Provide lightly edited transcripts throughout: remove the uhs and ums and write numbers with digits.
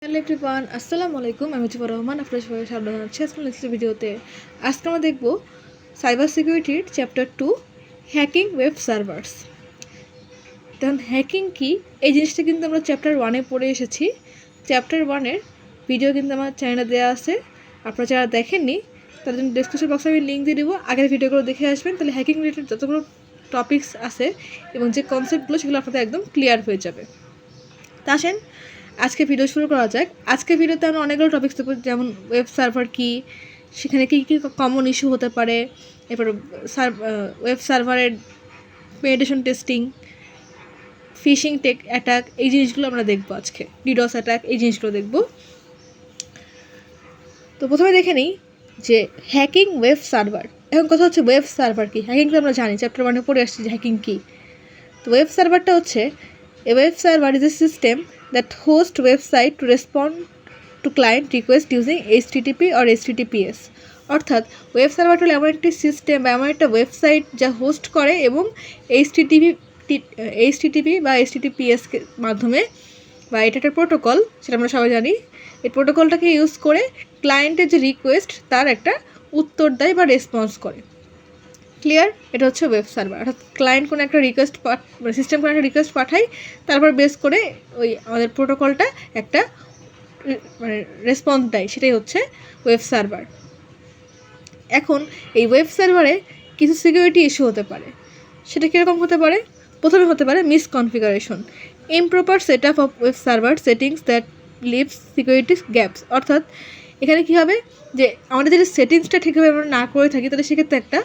Hello everyone, আসসালামু আলাইকুম। আমি মুজিবুর রহমান, আপনাদের সবাই স্বাগত জানাচ্ছি আজকের নেক্সট ভিডিওতে। আজকে আমরা দেখব সাইবার সিকিউরিটির চ্যাপ্টার 2 হ্যাকিং ওয়েব সার্ভার্স। তখন হ্যাকিং কি এই জিনিসটা কিন্তু আমরা চ্যাপ্টার 1-এ পড়ে এসেছি। চ্যাপ্টার 1-এর ভিডিও কিন্তু আমার চ্যানেলে দেওয়া আছে, আপনারা যারা দেখেননি তাদের জন্য ডিসক্রিপশন বক্সে আমি লিঙ্ক দিয়ে দেবো, আগের ভিডিওগুলো দেখে আসবেন। তাহলে হ্যাকিং রিলেটেড যতগুলো টপিকস আছে এবং যে কনসেপ্টগুলো সেগুলো আপনাদের একদম ক্লিয়ার হয়ে যাবে। তা আসেন আজকে ভিডিও শুরু করা যাক। আজকে ভিডিওতে আমরা অনেকগুলো টপিকস দেবো, যেমন ওয়েব সার্ভার কী, সেখানে কী কী কমন ইস্যু হতে পারে, এরপর ওয়েব সার্ভারের পেনিট্রেশন টেস্টিং, ফিশিং অ্যাটাক, এই জিনিসগুলো আমরা দেখবো আজকে। ডিডস অ্যাটাক, এই জিনিসগুলো দেখবো। তো প্রথমে দেখে নিই যে হ্যাকিং ওয়েব সার্ভার। এখন কথা হচ্ছে ওয়েব সার্ভার কী। হ্যাকিং তো আমরা জানি, চ্যাপ্টার 1-এ পড়ে আসছি যে হ্যাকিং কী। তো ওয়েব সার্ভারটা হচ্ছে a web server is a system that hosts website to respond to client request using HTTP or HTTPS। অর্থাৎ ওয়েব সার্ভারটা হলো এমন একটি সিস্টেম বা এমন একটা ওয়েবসাইট যা হোস্ট করে এবং এইচটিটিপি বা HTTPS মাধ্যমে, বা এটা একটা প্রোটোকল, সেটা আমরা সবাই জানি। এই প্রোটোকলটাকে ইউজ করে ক্লায়েন্টের যে রিকোয়েস্ট তার একটা উত্তর দেয় বা রেসপন্স করে। ক্লিয়ার? এটা হচ্ছে ওয়েব সার্ভার। অর্থাৎ ক্লায়েন্ট কোনো একটা রিকোয়েস্ট সিস্টেম কোনো একটা রিকোয়েস্ট পাঠায়, তারপর বেস করে ওই আমাদের প্রোটোকলটা একটা রেসপন্স দেয়, সেটাই হচ্ছে ওয়েব সার্ভার। এখন এই ওয়েব সার্ভারে কিছু সিকিউরিটি ইস্যু হতে পারে। সেটা কীরকম হতে পারে? প্রথমে হতে পারে misconfiguration, improper set up of web server settings that leaves security gaps. অর্থাৎ এখানে কী হবে, যে আমাদের যদি সেটিংসটা ঠিকভাবে আমরা না করে থাকি, তাহলে সেক্ষেত্রে একটা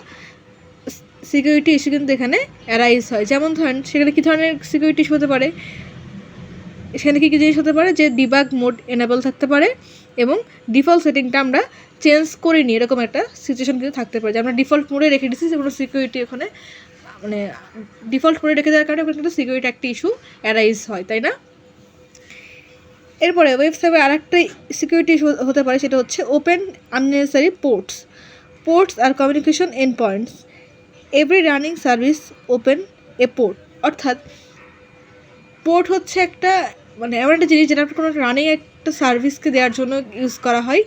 সিকিউরিটি ইস্যু কিন্তু এখানে অ্যারাইজ হয়। যেমন ধরেন সেখানে কী ধরনের সিকিউরিটি ইস্যু হতে পারে, সেখানে কী কী জিনিস হতে পারে, যে ডিবাগ মোড এনেবল থাকতে পারে এবং ডিফল্ট সেটিংটা আমরা চেঞ্জ করিনি, এরকম একটা সিচুয়েশন কিন্তু থাকতে পারে, যে আমরা ডিফল্ট মোডে রেখে দিচ্ছি, কোনো সিকিউরিটি ওখানে ডিফল্ট মোডে রেখে দেওয়ার কারণে ওখানে কিন্তু সিকিউরিটি একটা ইস্যু অ্যারাইজ হয়, তাই না? এরপরে ওয়েবসাইটে আরেকটা সিকিউরিটি ইস্যু হতে পারে, সেটা হচ্ছে ওপেন আননেসেসারি পোর্টস আর communication end points. Every running service open a port. অর্থাৎ পোর্ট হচ্ছে একটা এমন একটা জিনিস যেটা কোনো রানিং একটা সার্ভিসকে দেওয়ার জন্য ইউজ করা হয়,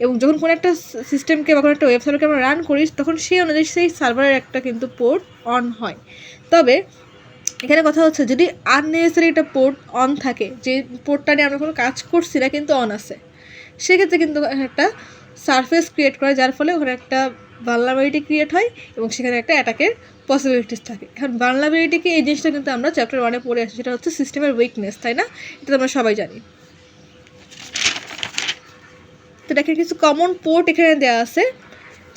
এবং যখন কোনো একটা সিস্টেমকে বা কোনো একটা ওয়েবসাইটকে আমরা রান করি, তখন সেই অনুযায়ী সেই সার্ভারের একটা কিন্তু পোর্ট অন হয়। তবে এখানে কথা হচ্ছে, যদি আননেসেসারি একটা পোর্ট অন থাকে, যে পোর্টটা নিয়ে আমরা কোনো কাজ করছি না কিন্তু অন আছে, সেক্ষেত্রে কিন্তু একটা সারফেস ক্রিয়েট করে, যার ফলে ওখানে একটা ভালনারেবিলিটি ক্রিয়েট হয় এবং সেখানে একটা অ্যাটাকের পসিবিলিটিস থাকে। এখন ভালনারেবিলিটিকে, এই জিনিসটা কিন্তু আমরা চ্যাপ্টার 1-এ পড়ে আসি, সেটা হচ্ছে সিস্টেমের উইকনেস, তাই না? এটা তো আমরা সবাই জানি। তো দেখেন কিছু কমন পোর্ট এখানে দেওয়া আছে।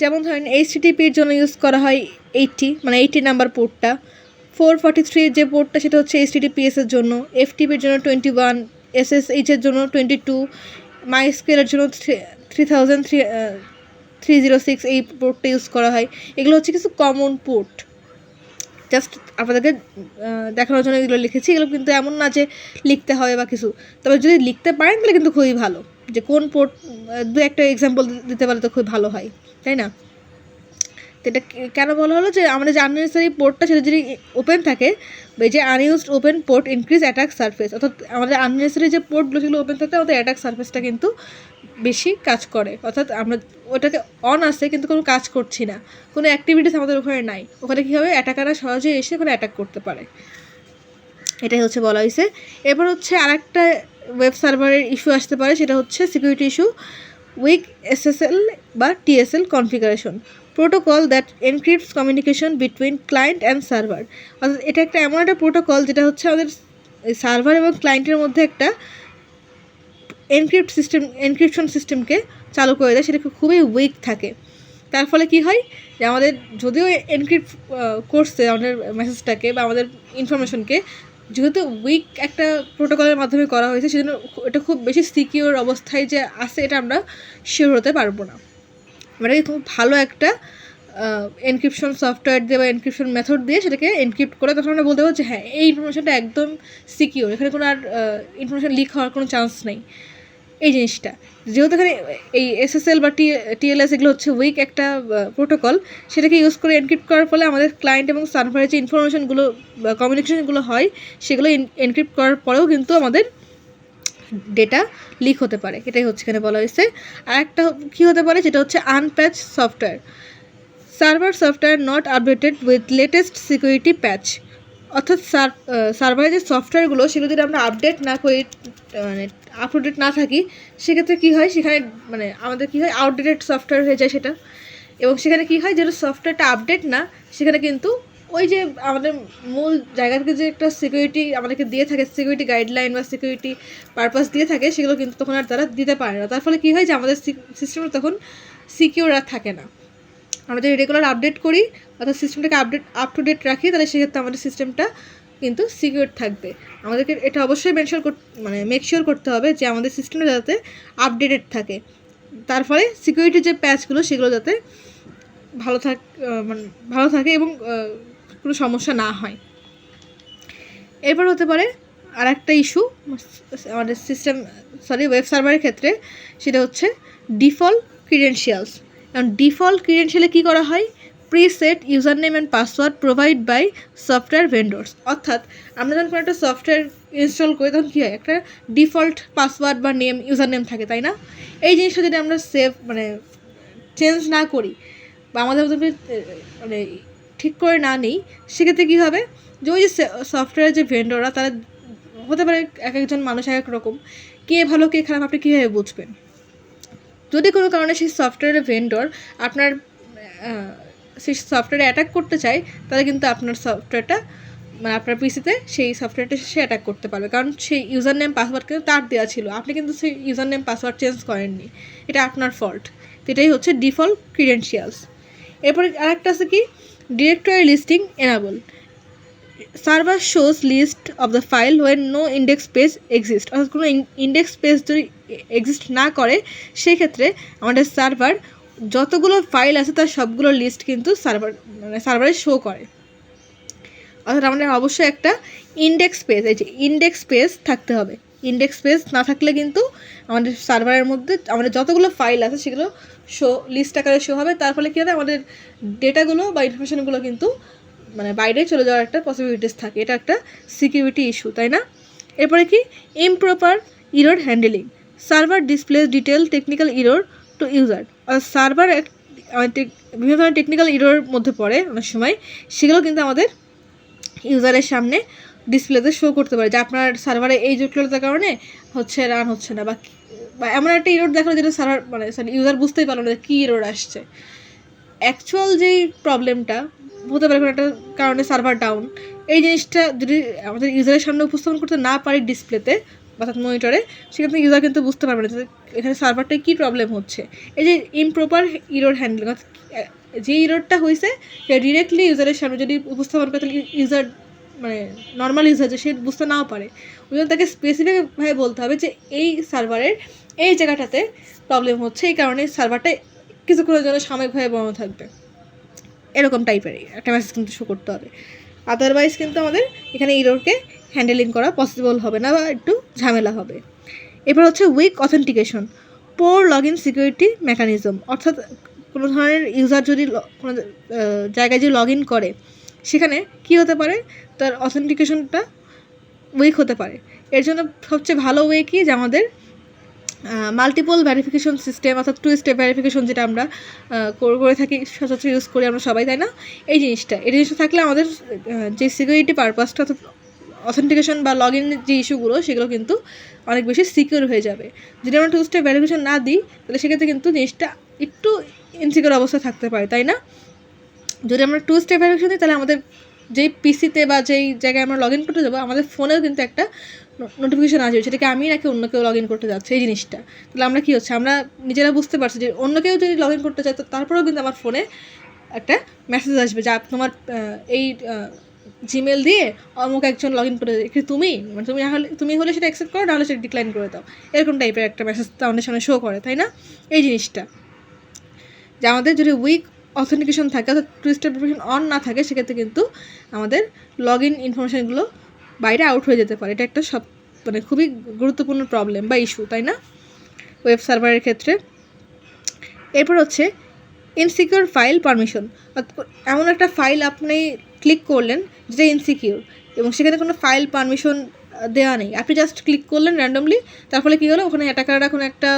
যেমন ধরেন HTTPর জন্য ইউজ করা হয় 80 নাম্বার পোর্টটা। 443 যে পোর্টটা, সেটা হচ্ছে HTTPS-এর জন্য। FTP-র জন্য 21, SSH-এর জন্য 22, MySQL-এর জন্য 306 এই পোর্টটা ইউজ করা হয়। এগুলো হচ্ছে কিছু কমন পোর্ট, জাস্ট আপনাদেরকে দেখানোর জন্য এগুলো লিখেছি। এগুলো কিন্তু এমন না যে লিখতে হয় বা কিছু, তবে যদি লিখতে পারেন তাহলে কিন্তু খুবই ভালো, যে কোন পোর্ট দু একটা এক্সাম্পল দিতে পারলে তো খুবই ভালো হয়, তাই না? তো এটা কেন বলা হলো, যে আমাদের যে আননেসেসারি পোর্টটা সেটা যদি ওপেন থাকে, এই যে unused open port increase attack surface. অর্থাৎ আমাদের আননেসেসারি যে পোর্টগুলো সেগুলো ওপেন থাকতে আমাদের অ্যাটাক সারফেসটা কিন্তু বেশি কাজ করে। অর্থাৎ আমরা ওটাকে অন আছে কিন্তু কোনো কাজ করছি না, কোনো অ্যাক্টিভিটিস আমাদের ওখানে নাই, ওখানে কী হবে, অ্যাটাকাররা সহজে এসে ওখানে অ্যাটাক করতে পারে। এটাই হচ্ছে বলা হয়েছে। এবার হচ্ছে আরেকটা ওয়েব সার্ভারের ইস্যু আসতে পারে, সেটা হচ্ছে সিকিউরিটি ইস্যু উইক SSL বা TSL configuration, protocol that encrypts communication between client and server. অর্থাৎ এটা একটা এমন একটা প্রোটোকল যেটা হচ্ছে আমাদের সার্ভার এবং ক্লায়েন্টের মধ্যে একটা এনক্রিপশন সিস্টেমকে চালু করে দেয়, সেটা খুবই উইক থাকে। তার ফলে কি হয়, যে আমাদের যদিও এনক্রিপ্ট করছে আমাদের মেসেজটাকে বা আমাদের ইনফরমেশনকে, যেহেতু উইক একটা প্রোটোকলের মাধ্যমে করা হয়েছে, সেজন্য এটা খুব বেশি সিকিউর অবস্থায় যে আছে এটা আমরা শিওর হতে পারবো না। এটাকে খুব ভালো একটা এনক্রিপশন সফটওয়্যার দিয়ে বা এনক্রিপশন মেথড দিয়ে সেটাকে এনক্রিপ্ট করে, তখন আমরা বলতে পারবো যে হ্যাঁ, এই ইনফরমেশনটা একদম সিকিউর, এখানে কোনো আর ইনফরমেশন লিক হওয়ার কোনো চান্স নেই। এই জিনিসটা যেহেতু এখানে এই SSL বা TLS এগুলো হচ্ছে উইক একটা প্রোটোকল, সেটাকে ইউজ করে এনক্রিপ্ট করার ফলে আমাদের ক্লায়েন্ট এবং সার্ভারের যে ইনফরমেশনগুলো বা কমিউনিকেশনগুলো হয়, সেগুলো এনক্রিপ্ট করার পরেও কিন্তু আমাদের ডেটা লিক হতে পারে, এটাই হচ্ছে এখানে বলা হয়েছে। আর একটা কী হতে পারে, যেটা হচ্ছে unpatch software, server software not updated with latest security patch. অর্থাৎ সার্ভারের যে সফটওয়্যারগুলো সেগুলো যদি আমরা আপডেট না করি, মানে আপ টু ডেট না থাকি, সেক্ষেত্রে কী হয়, সেখানে মানে আমাদের কী হয়, আউটডেটেড সফটওয়্যার হয়ে যায় সেটা। এবং সেখানে কী হয়, যেটা সফটওয়্যারটা আপডেট না, সেখানে কিন্তু ওই যে আমাদের মূল জায়গা থেকে যে একটা সিকিউরিটি আমাদেরকে দিয়ে থাকে, সিকিউরিটি গাইডলাইন বা সিকিউরিটি পারপাস দিয়ে থাকে, সেগুলো কিন্তু তখন আর তারা দিতে পারে না। তার ফলে কী হয় যে আমাদের সিস্টেমটা তখন সিকিউর আর থাকে না। আমরা যদি রেগুলার আপডেট করি অর্থাৎ সিস্টেমটাকে আপ টু ডেট রাখি, তাহলে সেক্ষেত্রে আমাদের সিস্টেমটা কিন্তু সিকিউর থাকবে। আমাদেরকে এটা অবশ্যই মেকশিওর করতে হবে যে আমাদের সিস্টেমটা যাতে আপডেটেড থাকে, তার ফলে সিকিউরিটি যে প্যাচগুলো সেগুলো যাতে ভালো থাকে এবং কোনো সমস্যা না হয়। এরপর হতে পারে আর একটা ইস্যু আমাদের ওয়েব সার্ভারের ক্ষেত্রে, সেটা হচ্ছে ডিফল্ট ক্রিডেনশিয়ালস। কারণ ডিফল্ট ক্রিডেনশিয়ালে কী করা হয়, preset user name and password provide by software vendors. অর্থাৎ আমরা যখন কোনো একটা সফটওয়্যার ইনস্টল করি তখন কী হয়, একটা ডিফল্ট পাসওয়ার্ড বা ইউজার নেম থাকে, তাই না? এই জিনিসটা যদি আমরা চেঞ্জ না করি বা আমাদের ঠিক করে না নিই, সেক্ষেত্রে কী হবে, যে ওই যে সফটওয়্যারের যে ভেন্ডররা, তারা হতে পারে এক একজন মানুষ এক এক রকম, কে ভালো কে খারাপ আপনি কীভাবে বুঝবেন? যদি কোনো কারণে সেই সফটওয়্যারের ভেন্ডর সেই সফটওয়্যারে অ্যাটাক করতে চায়, তাহলে কিন্তু আপনার সফটওয়্যারটা আপনার পিসিতে সেই সফটওয়্যারটা সে অ্যাটাক করতে পারবে, কারণ সেই ইউজার নেম পাসওয়ার্ড কিন্তু তার দেওয়া ছিল, আপনি কিন্তু সেই ইউজার নেম পাসওয়ার্ড চেঞ্জ করেননি, এটা আপনার ফল্ট। এটাই হচ্ছে ডিফল্ট ক্রিডেনশিয়ালস। এরপরে আরেকটা আছে কি, directory listing enable. Server shows list of the file when no index page exist. অর্থাৎ কোনো ইন্ডেক্স পেজ যদি এক্সিস্ট না করে, সেই ক্ষেত্রে আমাদের সার্ভার যতগুলো ফাইল আছে তার সবগুলো লিস্ট কিন্তু সার্ভারে শো করে। অর্থাৎ আমাদের অবশ্যই একটা ইন্ডেক্স পেজ থাকতে হবে। ইন্ডেক্স পেজ না থাকলে কিন্তু আমাদের সার্ভারের মধ্যে আমাদের যতগুলো ফাইল আছে সেগুলো লিস্ট আকারে শো হবে। তার ফলে কী হবে, আমাদের ডেটাগুলো বা ইনফরমেশনগুলো কিন্তু বাইরে চলে যাওয়ার একটা পসিবিলিটিস থাকে। এটা একটা সিকিউরিটি ইস্যু, তাই না? এরপরে কি, improper error handling. Server displays detail technical error to user. Server বিভিন্ন ধরনের টেকনিক্যাল ইররের মধ্যে পড়ে অনেক সময়, সেগুলো কিন্তু আমাদের ইউজারের সামনে ডিসপ্লেতে শো করতে পারে, যে আপনার সার্ভারে এই জটিলতার কারণে রান হচ্ছে না, বা এমন একটা ইরর দেখালো যেটা ইউজার বুঝতেই পারলো না কী ইরর আসছে। অ্যাকচুয়াল যেই প্রবলেমটা হতে পারে কোনো একটা কারণে সার্ভার ডাউন, এই জিনিসটা যদি আমাদের ইউজারের সামনে উপস্থাপন করতে না পারি ডিসপ্লেতে অর্থাৎ মনিটরে, সেক্ষেত্রে ইউজার কিন্তু বুঝতে পারবে না যে এখানে সার্ভারটায় কী প্রবলেম হচ্ছে। এই যে ইমপ্রপার ইরর হ্যান্ডলিং, যে ইররটা হয়েছে ডিরেক্টলি ইউজারের সামনে যদি উপস্থাপন করে, তাহলে ইউজার নর্মাল ইউজার যে সে বুঝতে নাও পারে, ওই জন্য তাকে স্পেসিফিকভাবে বলতে হবে যে এই সার্ভারের এই জায়গাটাতে প্রবলেম হচ্ছে, এই কারণে সার্ভারটা কিছুক্ষণের জন্য সাময়িকভাবে বন্ধ থাকবে, এরকম টাইপের একটা মেসেজ কিন্তু শো করতে হবে। আদারওয়াইজ কিন্তু আমাদের এখানে ইররকে হ্যান্ডেলিং করা পসিবল হবে না বা একটু ঝামেলা হবে। এবার হচ্ছে weak authentication, poor log in security mechanism. অর্থাৎ কোনো ধরনের ইউজার যদি কোনো জায়গায় যে লগ ইন করে, সেখানে কী হতে পারে, তার অথেন্টিকেশনটা উইক হতে পারে। এর জন্য সবচেয়ে ভালো ওয়ে কি, যে আমাদের মাল্টিপল ভেরিফিকেশন সিস্টেম অর্থাৎ 2 স্টেপ ভেরিফিকেশন, যেটা আমরা করে থাকি সচরাচর ইউজ করি আমরা সবাই, তাই না? এই জিনিসটা থাকলে আমাদের যে সিকিউরিটি পারপাসটা অর্থাৎ অথেন্টিকেশন বা লগ ইনের যে ইস্যুগুলো, সেগুলো কিন্তু অনেক বেশি সিকিউর হয়ে যাবে। যদি আমরা 2 স্টেপ ভেরিফিকেশন না দিই, তাহলে সেক্ষেত্রে কিন্তু জিনিসটা একটু ইনসিকিউর অবস্থায় থাকতে পারে, তাই না? যদি আমরা 2 স্টেপ ভেরিফিকেশন দিই, তাহলে আমাদের যেই পিসিতে বা যেই জায়গায় আমরা লগ ইন করতে যাবো, আমাদের ফোনেও কিন্তু একটা নোটিফিকেশান আসবে সেটাকে আমি নাকি অন্য কেউ লগ ইন করতে যাচ্ছে, এই জিনিসটা। তাহলে আমরা কী হচ্ছে, আমরা নিজেরা বুঝতে পারছি যে অন্য কেউ যদি লগ ইন করতে চায়, তো তারপরেও কিন্তু আমার ফোনে একটা মেসেজ আসবে যে তোমার এই জিমেল দিয়ে অমুক একজন লগ ইন করে, তুমি হলে সেটা অ্যাকসেপ্ট করো, নাহলে সেটা ডিক্লাইন করে দাও, এরকম টাইপের একটা মেসেজ আমাদের সামনে শো করে, তাই না? এই জিনিসটা যে আমাদের যদি উইক অথেন্টিকেশন থাকে অর্থাৎ 2 স্টেপ ভেরিফিকেশন অন না থাকে, সেক্ষেত্রে কিন্তু আমাদের লগ ইন ইনফরমেশানগুলো বাইরে আউট হয়ে যেতে পারে। এটা একটা খুবই গুরুত্বপূর্ণ প্রবলেম বা ইস্যু, তাই না, ওয়েব সার্ভারের ক্ষেত্রে। এরপর হচ্ছে ইনসিকিউর ফাইল পারমিশন। এমন একটা ফাইল আপনি ক্লিক করলেন যেটা ইনসিকিউর, এবং সেখানে কোনো ফাইল পারমিশন দেওয়া নেই, আপনি জাস্ট ক্লিক করলেন র্যান্ডমলি, তার ফলে কী হলো, ওখানে অ্যাটাকাররা কোনো একটা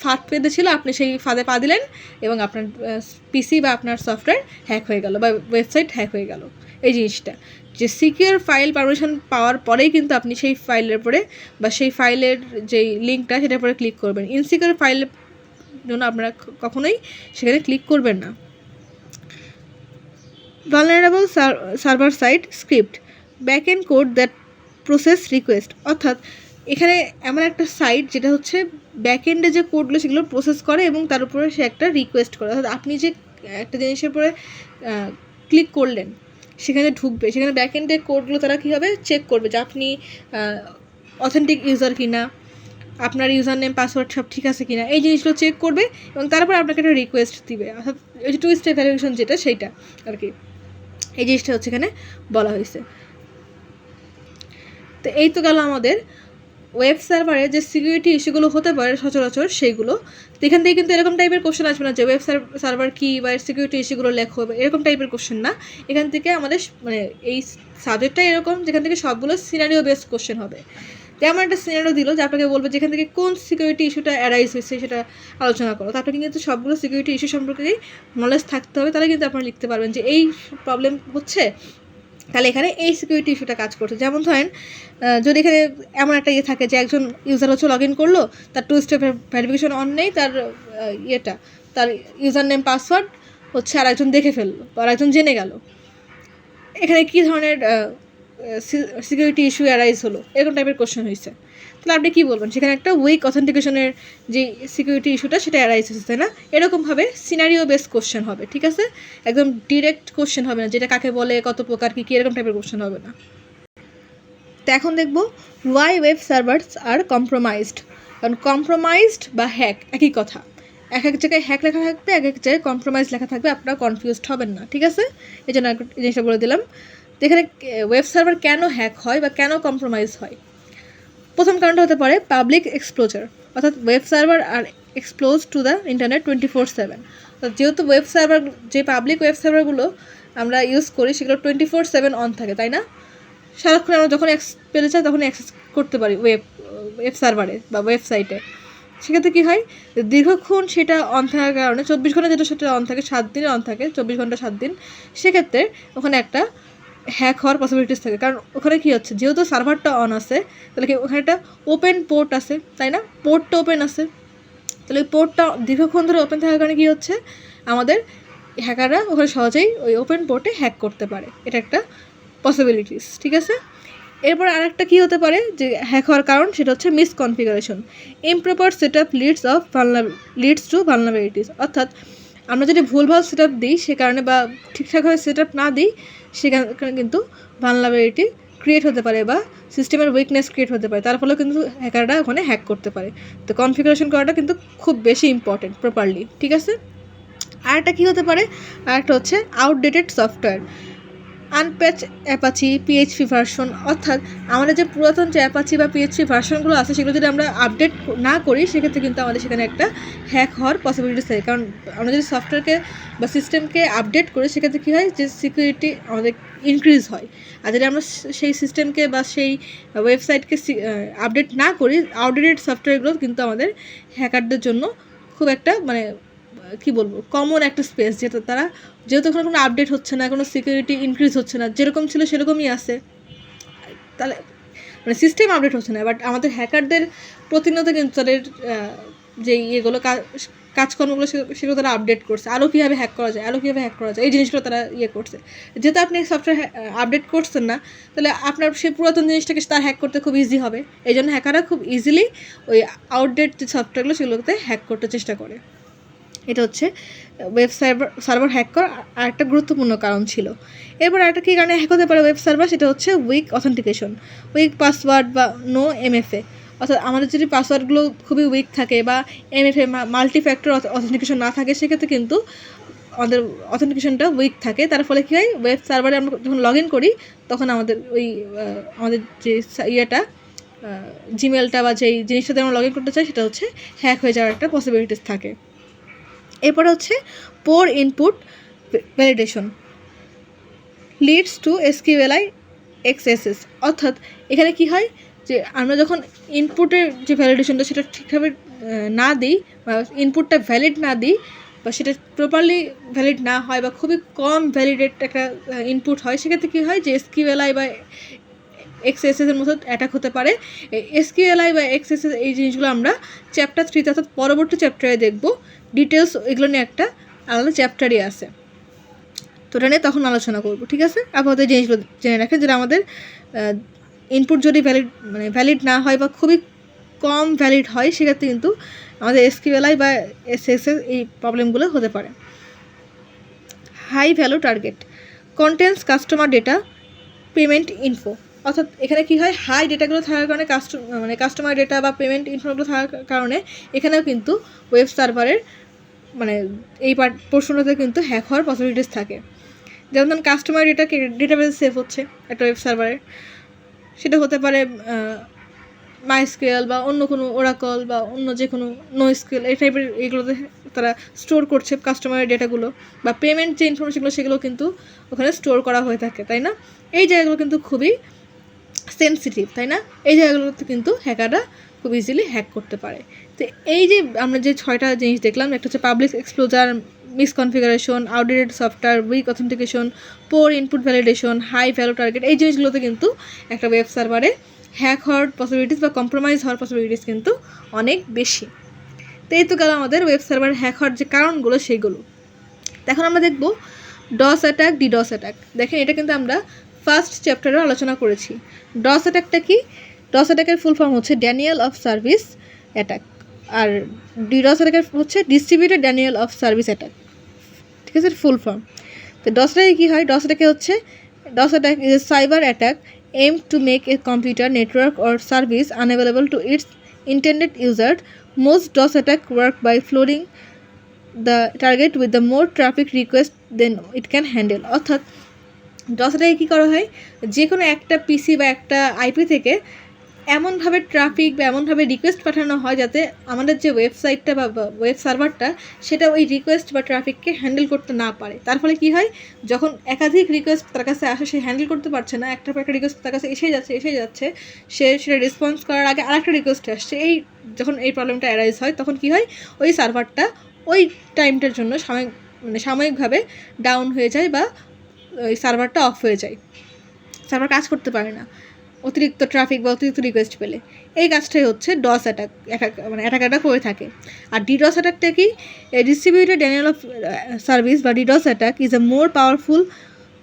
ফাঁদ পেতে ছিল, আপনি সেই ফাঁদে পা দিলেন এবং আপনার পিসি বা আপনার সফটওয়্যার হ্যাক হয়ে গেল বা ওয়েবসাইট হ্যাক হয়ে গেল। এই জিনিসটা যে সিকিউর ফাইল পারমিশন পাওয়ার পরেই কিন্তু আপনি সেই ফাইলের পরে বা সেই ফাইলের যেই লিঙ্কটা সেটার পরে ক্লিক করবেন। ইনসিকিউর ফাইলের জন্য আপনারা কখনোই সেখানে ক্লিক করবেন না। Vulnerable server side script backend code that process request, অর্থাৎ এখানে এমন একটা সাইট যেটা হচ্ছে ব্যাকএন্ডে যে কোডগুলো সেগুলো প্রসেস করে এবং তার উপরে সে একটা রিকোয়েস্ট করে, অর্থাৎ আপনি যে একটা জিনিসের উপরে ক্লিক করলেন সেখানে ঢুকবে, সেখানে ব্যাকএন্ডের কোডগুলো তারা কী হবে চেক করবে যে আপনি অথেন্টিক ইউজার কিনা, আপনার ইউজার নেম পাসওয়ার্ড সব ঠিক আছে কিনা, এই জিনিসগুলো চেক করবে এবং তারপর আপনাকে একটা রিকোয়েস্ট দিবে, অর্থাৎ ওই যে 2 স্টেপ ভ্যারিফিকেশন যেটা সেইটা আর কি, এই জিনিসটা হচ্ছে এখানে বলা হয়েছে। তো এই তো গেল আমাদের ওয়েব সার্ভারে যে সিকিউরিটি ইস্যুগুলো হতে পারে সচরাচর সেইগুলো। তো এখান থেকে কিন্তু এরকম টাইপের কোশ্চেন আসবে না যে ওয়েব সার্ভার কী বা সিকিউরিটি ইস্যুগুলো লেখো, এরকম টাইপের কোশ্চেন না। এখান থেকে আমাদের মানে এই সাবজেক্টটা এরকম যেখান থেকে সবগুলো সিনারিও বেসড কোশ্চেন হবে। তেমন একটা সিনারিও দিল যে আপনাকে বলবে যেখান থেকে কোন সিকিউরিটি ইস্যুটা অ্যারাইজ হয়েছে সেটা আলোচনা করো। তো আপনাকে কিন্তু সবগুলো সিকিউরিটি ইস্যু সম্পর্কেই নলেজ থাকতে হবে, তাহলে কিন্তু আপনারা লিখতে পারবেন যে এই প্রবলেম হচ্ছে, তাহলে এখানে এই সিকিউরিটি ইস্যুটা কাজ করছে। যেমন ধরেন যদি এখানে এমন একটা ইয়ে থাকে যে একজন ইউজার হচ্ছে লগ ইন করলো, তার 2 স্টেপ ভেরিফিকেশন অন নেই, তার তার ইউজার নেম পাসওয়ার্ড হচ্ছে আর একজন দেখে ফেললো বা আর একজন জেনে গেল, এখানে কী ধরনের সিকিউরিটি ইস্যু অ্যারাইজ হলো, এরকম টাইপের কোশ্চেন হয়েছে। তাহলে আপনি কী বলবেন, সেখানে একটা উইক অথেন্টিকেশনের যে সিকিউরিটি ইস্যুটা সেটা অ্যারাইজ হয়েছে, তাই না? এরকমভাবে সিনারিও বেস কোশ্চেন হবে, ঠিক আছে? একদম ডিরেক্ট কোশ্চেন হবে না, যেটা কাকে বলে, কত প্রকার, কী এরকম টাইপের কোশ্চেন হবে না। তো এখন দেখব ওয়াই ওয়েব সার্ভার্স আর কম্প্রোমাইজড। কারণ কম্প্রোমাইজড বা হ্যাক একই কথা, এক এক জায়গায় হ্যাক লেখা থাকবে, এক এক জায়গায় কম্প্রোমাইজ লেখা থাকবে, আপনারা কনফিউজড হবেন না, ঠিক আছে? এই জন্য এই জিনিসটা বলে দিলাম। তো এখানে ওয়েব সার্ভার কেন হ্যাক হয় বা কেন কম্প্রোমাইজ হয়, প্রথম কারণটা হতে পারে পাবলিক এক্সপ্লোজার, অর্থাৎ web server are expose to the internet 24/7। যেহেতু ওয়েব সার্ভার, যে পাবলিক ওয়েব সার্ভারগুলো আমরা ইউজ করি সেগুলো 24/7 অন থাকে, তাই না? সারাক্ষণ আমরা যখন পেতে চাই তখন অ্যাক্সেস করতে পারি ওয়েব সার্ভারে বা ওয়েবসাইটে। সেক্ষেত্রে কী হয়, দীর্ঘক্ষণ সেটা অন থাকার কারণে 24 ঘন্টা যেটা সেটা অন থাকে, 7 দিনে অন থাকে, 24 ঘন্টা 7 দিন, সেক্ষেত্রে ওখানে একটা হ্যাক হওয়ার পসিবিলিটিস থাকে। কারণ ওখানে কী হচ্ছে, যেহেতু সার্ভারটা অন আছে তাহলে কি ওখানে একটা ওপেন পোর্ট আছে, তাই না? পোর্টটা ওপেন আছে, তাহলে ওই পোর্টটা দীর্ঘক্ষণ ধরে ওপেন থাকার কারণে কী হচ্ছে, আমাদের হ্যাকাররা ওখানে সহজেই ওই ওপেন পোর্টে হ্যাক করতে পারে, এটা একটা পসিবিলিটিস, ঠিক আছে? এরপর আরেকটা কী হতে পারে যে হ্যাক হওয়ার কারণ, সেটা হচ্ছে misconfiguration. Improper set up leads to vulnerabilities, অর্থাৎ আমরা যদি ভুলভাল সেট আপ দিই সে কারণে বা ঠিকঠাকভাবে সেট আপ না দিই সেখানে কিন্তু ভালনারেবিলিটি ক্রিয়েট হতে পারে বা সিস্টেমের উইকনেস ক্রিয়েট হতে পারে, তার ফলে কিন্তু হ্যাকাররা ওখানে হ্যাক করতে পারে। তো কনফিগারেশন করাটা কিন্তু খুব বেশি ইম্পর্টেন্ট প্রপারলি, ঠিক আছে? আরেকটা কী হতে পারে, আরেকটা হচ্ছে outdated software, unpatch apache, PHP version, অর্থাৎ আমাদের যে পুরাতন যে অ্যাপাচি বা পিএইচপি ভার্সনগুলো আছে সেগুলো যদি আমরা আপডেট না করি সেক্ষেত্রে কিন্তু আমাদের সেখানে একটা হ্যাক হওয়ার পসিবিলিটিস থাকে। কারণ আমরা যদি সফটওয়্যারকে বা সিস্টেমকে আপডেট করি সেক্ষেত্রে কী হয়, যে সিকিউরিটি আমাদের ইনক্রিজ হয়। আর যদি আমরা সেই সিস্টেমকে বা সেই ওয়েবসাইটকে আপডেট না করি, আউটডেটেড সফটওয়্যারগুলো কিন্তু আমাদের হ্যাকারদের জন্য খুব একটা মানে কী বলবো, কমন একটা স্পেস, যেটা তারা যেহেতু ওখানে কোনো আপডেট হচ্ছে না, কোনো সিকিউরিটি ইনক্রিজ হচ্ছে না, যেরকম ছিল সেরকমই আছে, তাহলে মানে সিস্টেম আপডেট হচ্ছে না, বাট আমাদের হ্যাকারদের প্রতিনিয়ত কিন্তু তাদের যে ইয়েগুলো কাজকর্মগুলো সেগুলো তারা আপডেট করছে, আরও কীভাবে হ্যাক করা যায়, এই জিনিসগুলো তারা ইয়ে করছে। যেহেতু আপনি সফটওয়্যার আপডেট করছেন না, তাহলে আপনার সেই পুরাতন জিনিসটাকে তার হ্যাক করতে খুব ইজি হবে, এই জন্য হ্যাকাররা খুব ইজিলি ওই আউটডেট যে সফটওয়্যারগুলো সেগুলোতে হ্যাক করতে চেষ্টা করে। এটা হচ্ছে ওয়েব সার্ভার হ্যাক করার আরেকটা গুরুত্বপূর্ণ কারণ ছিল। এরপর আরেকটা কী কারণে হ্যাক হতে পারে ওয়েব সার্ভার, সেটা হচ্ছে উইক অথেন্টিকেশন, উইক পাসওয়ার্ড বা নো এমএফএ, অর্থাৎ আমাদের যদি পাসওয়ার্ডগুলো খুবই উইক থাকে বা এমএফএ মাল্টি ফ্যাক্টর অথেন্টিকেশন না থাকে সেক্ষেত্রে কিন্তু আমাদের অথেন্টিকেশনটা উইক থাকে, তার ফলে কী হয়, ওয়েব সার্ভারে আমরা যখন লগ ইন করি তখন আমাদের আমাদের যে ইয়েটা জিমেলটা বা যেই জিনিসটাতে আমরা লগ ইন করতে চাই সেটা হচ্ছে হ্যাক হয়ে যাওয়ার একটা পসিবিলিটিস থাকে। এরপরে হচ্ছে poor input validation leads to SQLi XSS, অর্থাৎ এখানে কি হয়, যে আমরা যখন ইনপুটের যে ভ্যালিডেশনটা সেটা ঠিকভাবে না দিই বা ইনপুটটা ভ্যালিড না দিই বা সেটা প্রপারলি ভ্যালিড না হয় বা খুবই কম ভ্যালিডেট একটা ইনপুট হয়, সেক্ষেত্রে কী হয় যে SQLI বা XSS এর মতো অ্যাটাক হতে পারে। SQLI বা XSS এই জিনিসগুলো আমরা চ্যাপ্টার 3 অর্থাৎ পরবর্তী চ্যাপ্টারে দেখব। ডিটেলস এগুলো নিয়ে একটা আলাদা চ্যাপ্টারই আছে, তো ওটা নিয়ে তখন আলোচনা করব, ঠিক আছে? আপাতত এই জিনিসগুলো জেনে রাখেন, যেটা আমাদের ইনপুট যদি ভ্যালিড না হয় বা খুবই কম ভ্যালিড হয়, সেক্ষেত্রে কিন্তু আমাদের SQLI বা SSS এই প্রবলেমগুলো হতে পারে। High value target contents customer data payment info, অর্থাৎ এখানে কী হয়, হাই ডেটাগুলো থাকার কারণে কাস্টমার ডেটা বা পেমেন্ট ইনফোগুলো থাকার কারণে এখানেও কিন্তু ওয়েব সার্ভারের এই পোর্শনটাতে কিন্তু হ্যাক হওয়ার পসিবিলিটিস থাকে। যেমন ধরুন কাস্টমার ডেটাবেস সেভ হচ্ছে একটা ওয়েব সার্ভারে, সেটা হতে পারে MySQL বা অন্য কোনো ওরাকল বা অন্য যে কোনো NoSQL এই টাইপের এইগুলোতে তারা স্টোর করছে কাস্টমারের ডেটাগুলো, বা পেমেন্ট যে ইনফরমেশনগুলো সেগুলো কিন্তু ওখানে স্টোর করা হয়ে থাকে, তাই না? এই জায়গাগুলো কিন্তু খুবই সেন্সিটিভ, তাই না? এই জায়গাগুলোতে কিন্তু হ্যাকাররা খুব ইজিলি হ্যাক করতে পারে। তো এই যে আমরা যে 6টা জিনিস দেখলাম, একটা হচ্ছে public exposure, misconfiguration, outdated software, weak authentication, poor input validation, high value target, এই জিনিসগুলোতে কিন্তু একটা ওয়েব সার্ভারে হ্যাক হওয়ার পসিবিলিটিস বা কম্প্রোমাইজ হওয়ার পসিবিলিটিস কিন্তু অনেক বেশি। তো এই তো গেল আমাদের ওয়েব সার্ভার হ্যাক হওয়ার যে কারণগুলো সেইগুলো। এখন আমরা দেখব ডস অ্যাটাক, ডিডস অ্যাটাক। দেখেন এটা কিন্তু আমরা ফার্স্ট চ্যাপ্টারে আলোচনা করেছি। ডস অ্যাটাকটা কি? ডস অ্যাটাকের ফুল ফর্ম হচ্ছে ড্যানিয়েল অফ সার্ভিস অ্যাটাক, আর ডিডস অ্যাটাকের হচ্ছে distributed denial of service attack, ঠিক আছে? Full form. তো ডস অ্যাটাকে কী হয়? ডস অ্যাটাকে হচ্ছে DoS attack is a cyber attack aimed to make a computer, network or service unavailable to its intended user. Most DOS attacks work by flooding the target with the more traffic request than it can handle. অর্থাৎ DOS অ্যাটাকে কী করা হয়, যে কোনো একটা পিসি বা একটা IP থেকে এমনভাবে ট্রাফিক বা এমনভাবে রিকোয়েস্ট পাঠানো হয় যাতে আমাদের যে ওয়েবসাইটটা বা ওয়েব সার্ভারটা সেটা ওই রিকোয়েস্ট বা ট্রাফিককে হ্যান্ডেল করতে না পারে। তার ফলে কী হয়, যখন একাধিক রিকোয়েস্ট তার কাছে আসে সে হ্যান্ডেল করতে পারছে না, একটার পর একটা রিকোয়েস্ট তার কাছে এসে যাচ্ছে, সে সেটা রেসপন্স করার আগে আরেকটা রিকোয়েস্ট আসছে। যখন এই প্রবলেমটা অ্যারাইজ হয় তখন কী হয়, ওই সার্ভারটা ওই টাইমটার জন্য সাময়িকভাবে ডাউন হয়ে যায় বা ওই সার্ভারটা অফ হয়ে যায়, সার্ভার কাজ করতে পারে না অতিরিক্ত ট্রাফিক বা অতিরিক্ত রিকোয়েস্ট পেলে। এই কাজটাই হচ্ছে ডস অ্যাটাকারটা করে থাকে। আর ডিডস অ্যাটাকটা কি? ডিস্ট্রিবিউটেড ড্যানিয়েল অফ সার্ভিস বা deeds attack is A more powerful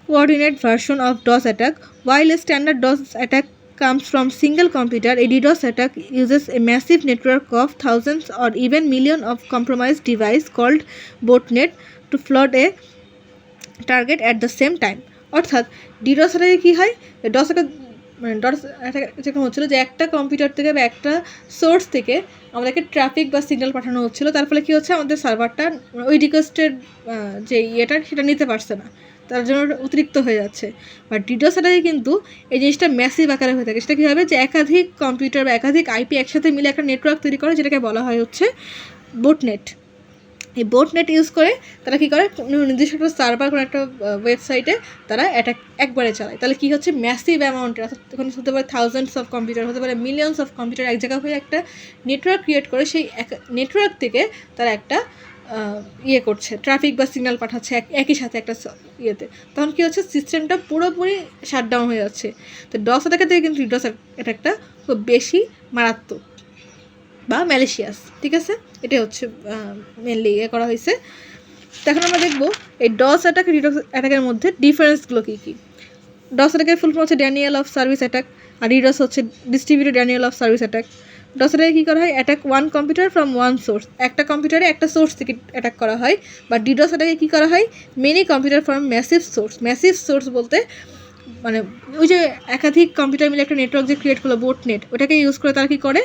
coordinate version of DOS attack. While a standard DOS attack comes from single computer, a DDoS attack uses a massive network of thousands or even millions of compromised devices called botnet to flood a target at the same time. অর্থাৎ deeds অ্যাটাকে কী হয়, DOS attack যেরকম হচ্ছিলো যে একটা computer থেকে বা একটা source থেকে আমাদেরকে ট্রাফিক বা সিগন্যাল পাঠানো হচ্ছিলো, তার ফলে কী হচ্ছে, আমাদের সার্ভারটা ওই রিকোয়েস্টের যে সেটা নিতে পারছে না, তার জন্য অতিরিক্ত হয়ে যাচ্ছে। বাট ডিডস অ্যাটাকে কিন্তু এই জিনিসটা ম্যাসিভ আকারে হয়ে থাকে। সেটা কী হবে, যে একাধিক কম্পিউটার বা একাধিক আইপি একসাথে মিলে একটা নেটওয়ার্ক তৈরি করে, যেটাকে বলা হয় হচ্ছে বোটনেট। এই বোটনেট ইউজ করে তারা কী করে, নির্দিষ্ট একটা সার্ভার কোনো একটা ওয়েবসাইটে তারা অ্যাটাক একবারে চালায়। তাহলে কী হচ্ছে, ম্যাসিভ অ্যামাউন্টের, অর্থাৎ ওখানে হতে পারে থাউজেন্ডস অফ কম্পিউটার, হতে পারে মিলিয়নস অফ কম্পিউটার এক জায়গা হয়ে একটা নেটওয়ার্ক ক্রিয়েট করে সেই নেটওয়ার্ক থেকে তারা একটা করছে, ট্রাফিক বা সিগন্যাল পাঠাচ্ছে একই সাথে একটা ইয়েতে। তখন কী হচ্ছে, সিস্টেমটা পুরোপুরি শাটডাউন হয়ে যাচ্ছে। তো ডস অ্যাটাকের থেকে কিন্তু ডিডস অ্যাটাকটা খুব বেশি মারাত্মক বা ম্যালিশিয়াস, ঠিক আছে? এটাই হচ্ছে মেনলি করা হয়েছে। তো এখন আমরা দেখবো এই ডস অ্যাটাক ডিডস অ্যাটাকের মধ্যে ডিফারেন্সগুলো কী কী। ডস অ্যাটাকের ফুল ফর্ম হচ্ছে ড্যানিয়েল অফ সার্ভিস অ্যাটাক, আর ডিডস হচ্ছে distributed denial of service attack. DoS অ্যাটাকে কী করা হয়, attack one computer from one source, একটা কম্পিউটারে একটা সোর্স থেকে অ্যাটাক করা হয়। বা ডিডস অ্যাটাকে কী করা হয়, many computer from massive source. Massive source বলতে ওই যে একাধিক কম্পিউটার মিলে একটা নেটওয়ার্ক যে ক্রিয়েট করলো বোটনেট, ওটাকে ইউজ করে তারা কী করে,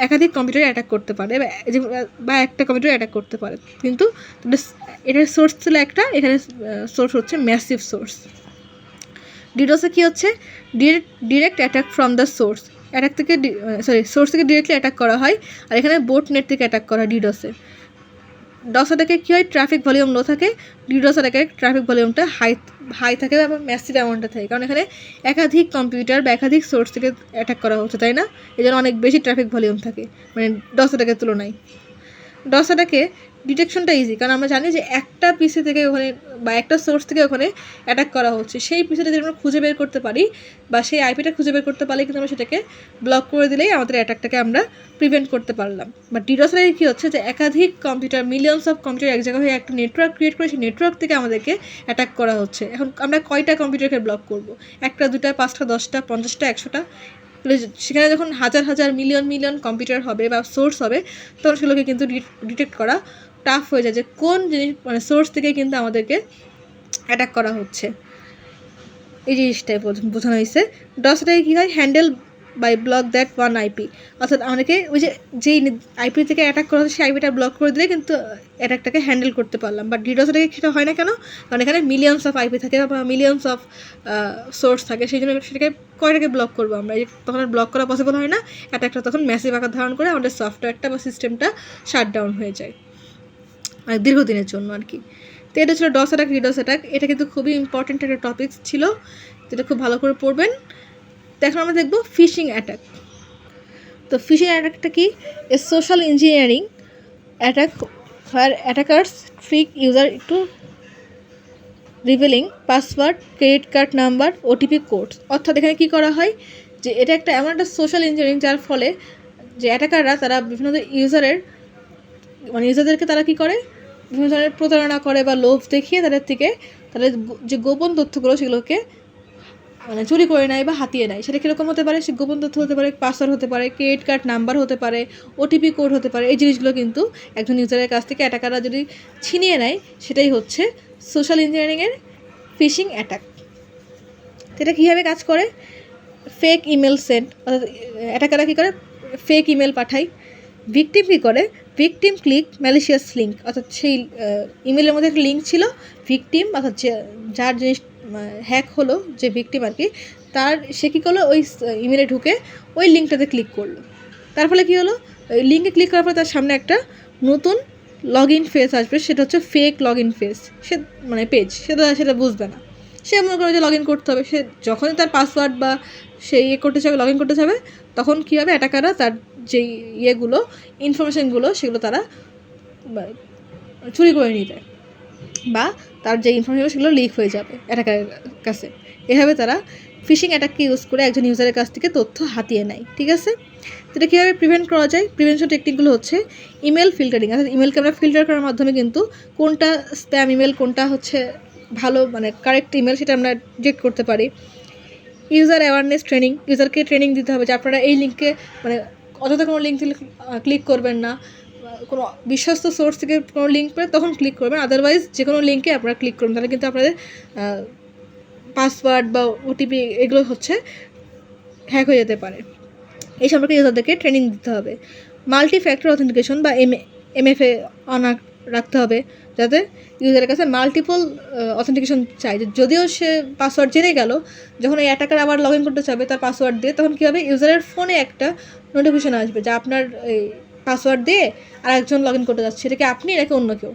একাধিক কম্পিউটারে অ্যাটাক করতে পারে বা একটা কম্পিউটারে অ্যাটাক করতে পারে। কিন্তু এটার সোর্স ছিল একটা, এখানে সোর্স হচ্ছে ম্যাসিভ সোর্স। ডিডসে কী হচ্ছে, direct attack from the source, attack থেকে সোর্স থেকে ডিরেক্টলি অ্যাটাক করা হয়। আর এখানে বোটনেট থেকে অ্যাটাক করা ডিডসে। ডস অ্যাটাকে কী হয়, ট্রাফিক ভলিউম লো থাকে, ডিডোস অ্যাটাকে ট্রাফিক ভলিউমটা হাই থাকে বা ম্যাসিভ অ্যামাউন্টে থাকে, কারণ এখানে একাধিক কম্পিউটার বা একাধিক সোর্স থেকে অ্যাটাক করা হচ্ছে, তাই না? এই জন্য অনেক বেশি ট্রাফিক ভলিউম থাকে মানে ডস অ্যাটাকের তুলনায়। ডস অ্যাটাকে ডিটেকশনটা ইজি, কারণ আমরা জানি যে একটা পিসি থেকে ওখানে বা একটা সোর্স থেকে ওখানে অ্যাটাক করা হচ্ছে, সেই পিসিটা যদি আমরা খুঁজে বের করতে পারি বা সেই আইপিটা খুঁজে বের করতে পারলে কিন্তু আমরা সেটাকে ব্লক করে দিলেই আমাদের অ্যাটাকটাকে আমরা প্রিভেন্ট করতে পারলাম। বাট ডিডোস অ্যাটাকে কী হচ্ছে যে একাধিক কম্পিউটার, মিলিয়নস অফ কম্পিউটার এক জায়গায় হয়ে একটা নেটওয়ার্ক ক্রিয়েট করে সেই নেটওয়ার্ক থেকে আমাদেরকে অ্যাটাক করা হচ্ছে। এখন আমরা কয়টা কম্পিউটারকে ব্লক করব? একটা, দুটা, 5টা, 10টা, 50টা, 100টা? সেখানে যখন হাজার হাজার মিলিয়ন কম্পিউটার হবে বা সোর্স হবে, তখন সেগুলোকে কিন্তু ডিটেক্ট করা টাফ হয়ে যায় যে কোন জিনিস মানে সোর্স থেকে কিন্তু আমাদেরকে অ্যাটাক করা হচ্ছে। এই জিনিসটাই বোঝানো হয়েছে। ডসটাকে কী হয়, handle by block that one IP, অর্থাৎ আমাদেরকে ওই যেই আইপি থেকে অ্যাটাক করা হচ্ছে সেই আইপিটা ব্লক করে দিলে কিন্তু অ্যাটাকটাকে হ্যান্ডেল করতে পারলাম। বাট ডিডোসটাকে সেটা হয় না কেন? কারণ এখানে মিলিয়নস অফ আইপি থাকে বা মিলিয়নস অফ সোর্স থাকে, সেই জন্য সেটাকে কয়টাকে ব্লক করবো আমরা, তখন আর ব্লক করা পসিবল হয় না। অ্যাটাকটা তখন ম্যাসিভ আকার ধারণ করে আমাদের সফটওয়্যারটা বা সিস্টেমটা শাটডাউন হয়ে যায় মানে দীর্ঘদিনের জন্য আর কি। তো এটা ছিল ডস অ্যাটাক, ডিডোস অ্যাটাক। এটা কিন্তু খুবই ইম্পর্টেন্ট একটা টপিক ছিল, যেটা খুব ভালো করে পড়বেন। তো এখন আমরা দেখব ফিশিং অ্যাটাক। তো ফিশিং অ্যাটাকটা কি? A social engineering attack where attackers trick user to revealing password, credit card number, OTP codes. অর্থাৎ এখানে কী করা হয় যে এটা একটা এমন একটা সোশ্যাল ইঞ্জিনিয়ারিং যার ফলে যে অ্যাটাকাররা তারা বিভিন্ন ইউজারদেরকে তারা কী করে, বিভিন্ন ধরনের প্রতারণা করে বা লোভ দেখিয়ে তাদের থেকে তাদের যে গোপন তথ্যগুলো সেগুলোকে মানে চুরি করে নেয় বা হাতিয়ে নেয়। সেটা কীরকম হতে পারে? সে গোপন তথ্য হতে পারে, পাসওয়ার্ড হতে পারে, ক্রেডিট কার্ড নাম্বার হতে পারে, ওটিপি কোড হতে পারে। এই জিনিসগুলো কিন্তু একজন ইউজারের কাছ থেকে অ্যাটাকাররা যদি ছিনিয়ে নেয়, সেটাই হচ্ছে সোশ্যাল ইঞ্জিনিয়ারিংয়ের ফিশিং অ্যাটাক। এটা কীভাবে কাজ করে? ফেক ইমেল সেন্ড, অর্থাৎ অ্যাটাকাররা কী করে, ফেক ইমেল পাঠায়। ভিকটিম কী করে? ভিকটিম ক্লিক ম্যালিশিয়াস লিঙ্ক, অর্থাৎ সেই ইমেলের মধ্যে একটা লিঙ্ক ছিল, ভিকটিম অর্থাৎ যার জিনিস হ্যাক হলো, যে ভিকটিম আর কি, সে কী করলো, ওই ইমেলে ঢুকে ওই লিঙ্কটাতে ক্লিক করলো। তার ফলে কী হলো, ওই লিঙ্কে ক্লিক করার পর তার সামনে একটা নতুন লগ ইন ফেস আসবে, সেটা হচ্ছে ফেক লগ ইন ফেস, সে মানে পেজ, সেটা বুঝবে না। সে মনে করে যে লগ ইন করতে হবে, সে যখনই তার পাসওয়ার্ড বা সে করতে চাবে, লগ ইন করতে চাবে, তখন কী হবে, অ্যাটাকাররা তার যেই ইনফরমেশানগুলো সেগুলো তারা চুরি করে নিবে বা তার যে ইনফরমেশন সেগুলো লিক হয়ে যাবে অ্যাটাকারের কাছে। এভাবে তারা ফিশিং অ্যাটাককে ইউজ করে একজন ইউজারের কাছ থেকে তথ্য হাতিয়ে নেয়। ঠিক আছে? তো এটা কীভাবে প্রিভেন্ট করা যায়? প্রিভেনশন টেকনিকগুলো হচ্ছে ইমেল ফিল্টারিং, অর্থাৎ ইমেলকে আমরা ফিল্টার করার মাধ্যমে কিন্তু কোনটা স্প্যাম ইমেল, কোনটা হচ্ছে ভালো মানে কারেক্ট ইমেল, সেটা আমরা ডিটেক্ট করতে পারি। ইউজার অ্যাওয়ারনেস ট্রেনিং, ইউজারকে ট্রেনিং দিতে হবে যে আপনারা এই লিঙ্কে মানে অযথা কোনো লিঙ্ক ক্লিক করবেন না, কোনো বিশ্বস্ত সোর্স থেকে কোনো লিঙ্ক পেলে তখন ক্লিক করবেন, আদারওয়াইজ যে কোনো লিঙ্কে আপনারা ক্লিক করবেন, তাহলে কিন্তু আপনাদের পাসওয়ার্ড বা ওটিপি এগুলো হচ্ছে হ্যাক হয়ে যেতে পারে। এই সম্পর্কে ইউজারদেরকে ট্রেনিং দিতে হবে। মাল্টি ফ্যাক্টর অথেন্টিকেশন বা MFA অন রাখতে হবে, যাতে ইউজারের কাছে মাল্টিপল অথেন্টিকেশন চাই, যদিও সে পাসওয়ার্ড জেনে গেল, যখন এই অ্যাটাকার আবার লগ ইন করতে চাবে তার পাসওয়ার্ড দিয়ে, তখন কী হবে, ইউজারের ফোনে একটা নোটিফিকেশন আসবে যে আপনার এই পাসওয়ার্ড দিয়ে আর একজন লগ ইন করতে যাচ্ছে, এটাকে আপনি নাকি অন্য কেউ।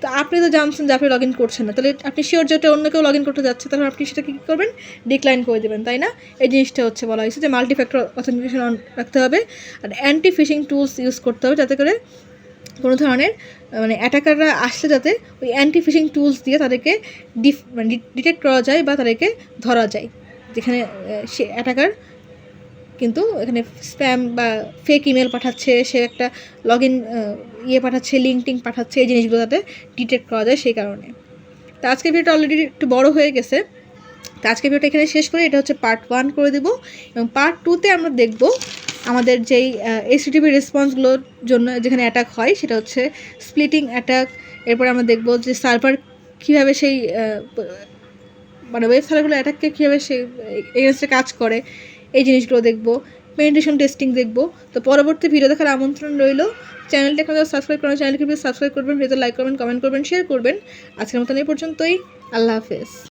তো আপনি তো জানছেন যে আপনি লগ ইন করছেন না, তাহলে আপনি শিওর যে ওটা অন্য কেউ লগ ইন করতে যাচ্ছে, তখন আপনি সেটাকে কী করবেন, ডিক্লাইন করে দেবেন, তাই না? এই জিনিসটা হচ্ছে বলা হয়েছে যে মাল্টি ফ্যাক্টর অথেন্টিকেশন অন রাখতে হবে। আর অ্যান্টি ফিশিং টুলস ইউজ করতে হবে, যাতে করে কোনো ধরনের মানে অ্যাটাকাররা আসলে যাতে ওই অ্যান্টি ফিশিং টুলস দিয়ে তাদেরকে ডিটেক্ট করা যায় বা তাদেরকে ধরা যায়, যেখানে সে অ্যাটাকার কিন্তু এখানে স্প্যাম বা ফেক ইমেল পাঠাচ্ছে, সে একটা লগ ইন পাঠাচ্ছে, লিঙ্ক পাঠাচ্ছে, এই জিনিসগুলো যাতে ডিটেক্ট করা যায় সেই কারণে। তো আজকের ভিডিওটা অলরেডি একটু বড় হয়ে গেছে, তো আজকের ভিডিওটা এখানে শেষ করে এটা হচ্ছে পার্ট 1 করে দেবো, এবং পার্ট 2তে আমরা দেখব আমাদের যেই HTTP রেসপন্সগুলোর জন্য যেখানে অ্যাটাক হয় সেটা হচ্ছে স্প্লিটিং অ্যাটাক। এরপরে আমরা দেখব যে সার্ভার কীভাবে সেই মানে ওয়েব সার্ভারগুলো অ্যাটাককে কীভাবে সেই এগেনস্টে কাজ করে, এই জিনিসগুলো দেখব। পেনিট্রেশন টেস্টিং দেখব। তো পরবর্তী ভিডিও দেখার আমন্ত্রণ রইল। চ্যানেলটা এখন সাবস্ক্রাইব করেন, চ্যানেলকে প্লিজ সাবস্ক্রাইব করবেন, ভিডিওতে লাইক করবেন, কমেন্ট করবেন, শেয়ার করবেন। আজকের মতন এই পর্যন্তই। আল্লাহ হাফেজ।